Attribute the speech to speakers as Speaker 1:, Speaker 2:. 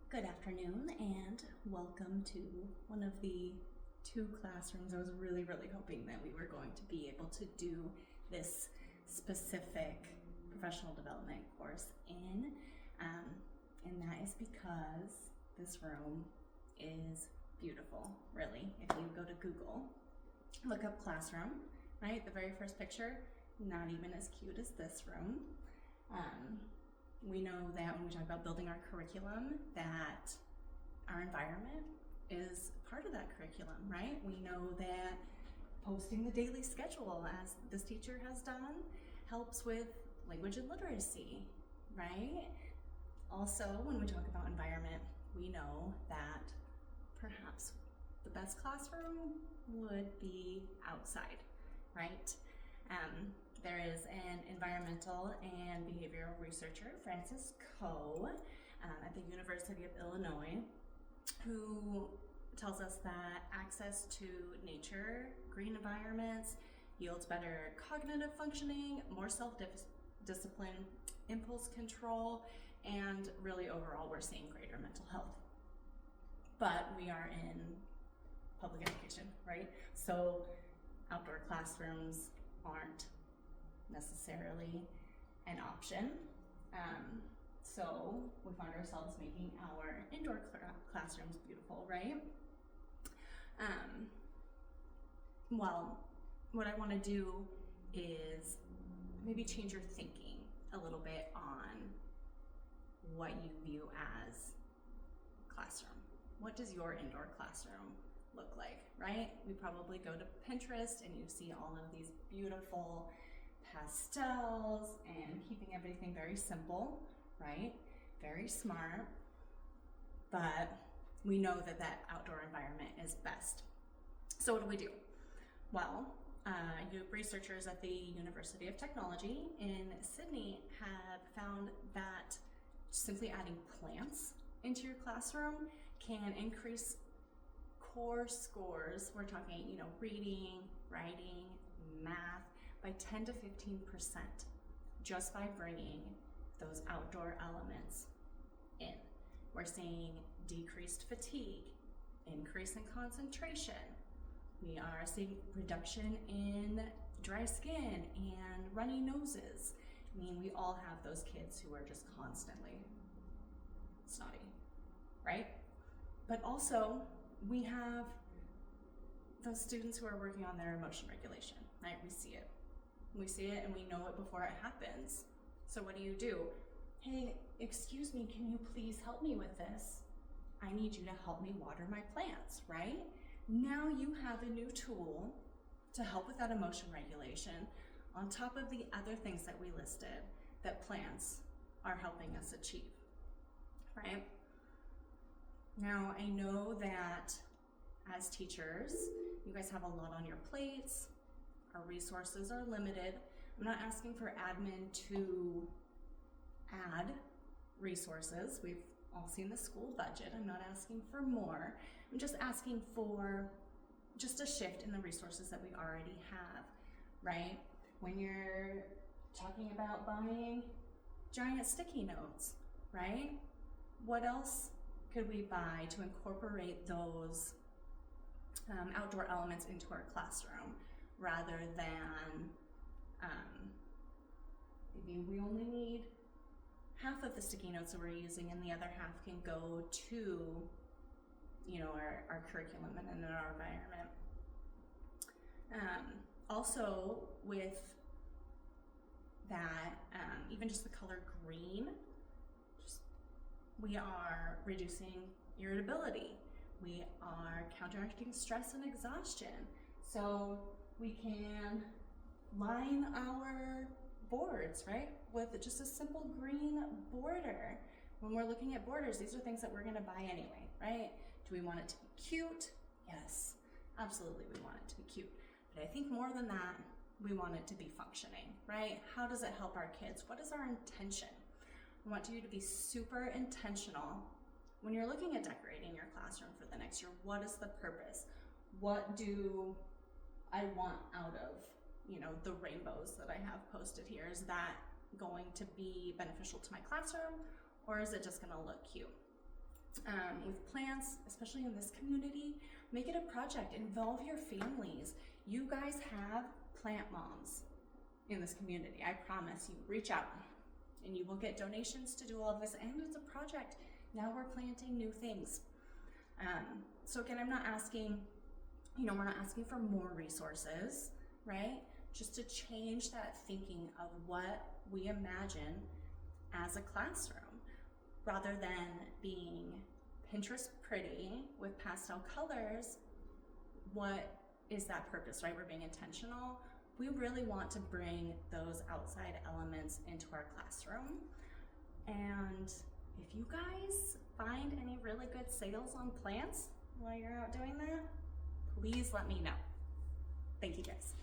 Speaker 1: Good afternoon and welcome to one of the two classrooms I was really hoping that we were going to be able to do this specific professional development course in. And that is because this room is beautiful, really. If you go to Google, look up classroom, right? The very first picture, not even as cute as this room. We know that when we talk about building our curriculum, that our environment is part of that curriculum, right? We know that posting the daily schedule, as this teacher has done, helps with language and literacy, right? Also, when we talk about environment, we know that perhaps the best classroom would be outside, right? There is an environmental and behavioral researcher, Frances Koh, at the University of Illinois, who tells us that access to nature, green environments, yields better cognitive functioning, more self-discipline, impulse control, and really overall we're seeing greater mental health. But we are in public education, right? So outdoor classrooms aren't necessarily an option. So we find ourselves making our indoor classrooms beautiful, right? Well, what I want to do is maybe change your thinking a little bit on what you view as classroom. What does your indoor classroom look like, right? We probably go to Pinterest and you see all of these beautiful pastels and keeping everything very simple, right? Very smart. But we know that that outdoor environment is best. So what do? Well, researchers at the University of Technology in Sydney have found that simply adding plants into your classroom can increase core scores. We're talking, reading, writing, math, by 10 to 15% just by bringing those outdoor elements in. We're seeing decreased fatigue, increase in concentration. We are seeing reduction in dry skin and runny noses. I mean, we all have those kids who are just constantly snotty, right? But also, we have those students who are working on their emotion regulation, right? We see it. We see it and we know it before it happens. So what do? Hey, excuse me, can you please help me with this? I need you to help me water my plants, right? Now you have a new tool to help with that emotion regulation on top of the other things that we listed that plants are helping us achieve, right? Now, I know that as teachers, you guys have a lot on your plates. Our resources are limited. I'm not asking for admin to add resources. We've all seen the school budget. I'm not asking for more. I'm just asking for just a shift in the resources that we already have, right? When you're talking about buying giant sticky notes, right? What else could we buy to incorporate those outdoor elements into our classroom rather than maybe we only need half of the sticky notes that we're using and the other half can go to our curriculum and in our environment. Also with that, even just the color green, we are reducing irritability. We are counteracting stress and exhaustion. So we can line our boards, right, with just a simple green border. When we're looking at borders, these are things that we're gonna buy anyway, right? Do we want it to be cute? Yes, absolutely we want it to be cute. But I think more than that, we want it to be functioning, right? How does it help our kids? What is our intention? I want you to be super intentional when you're looking at decorating your classroom for the next year. What is the purpose? What do I want out of, the rainbows that I have posted here? Is that going to be beneficial to my classroom, or is it just gonna look cute? with plants, especially in this community. Make it a project, involve your families. You guys have plant moms in this community. I promise you, reach out and you will get donations to do all of this, and it's a project. Now we're planting new things. So again, I'm not asking, we're not asking for more resources, right? Just to change that thinking of what we imagine as a classroom, rather than being Pinterest pretty with pastel colors. What is that purpose, right? We're being intentional. We really want to bring those outside elements into our classroom. And if you guys find any really good sales on plants while you're out doing that, please let me know. Thank you guys.